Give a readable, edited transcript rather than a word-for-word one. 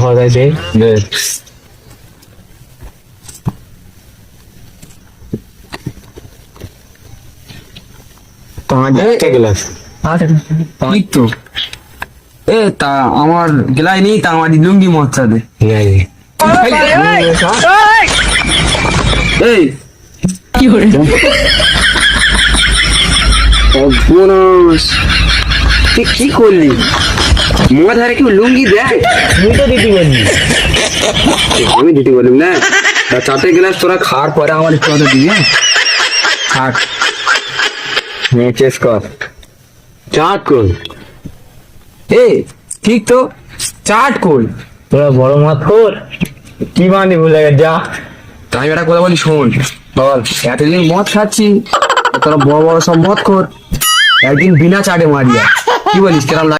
হদাইছে তোমার গ্লাস ঠিক তো। এ তা আমার গেলাই নেই, তা আমার লুঙ্গি মচ্ছা দে। এই কি করে বোনস, তুই কি করলি? মোয়া ধারে কেউ লুঙ্গি দেয়? তুই তো দিতে বললি আমি দিতে বললাম না। তা চারটে গ্লাস তোরা খাওয়ার পরে আমার একটু অর্ডার দিবি। থাক চেস কর চাট কর এ ঠিক তো, চাট কই? তোরা বড় মাত কর কি মানে ভুলে গে যা তাই একটা কথা বলি, শোন বল, এতদিন মদ খাচ্ছি, তোরা বড় বড় সব মদ কর, একদিন বিনা চাটে মারিয়া। কি বলিস, কেরাম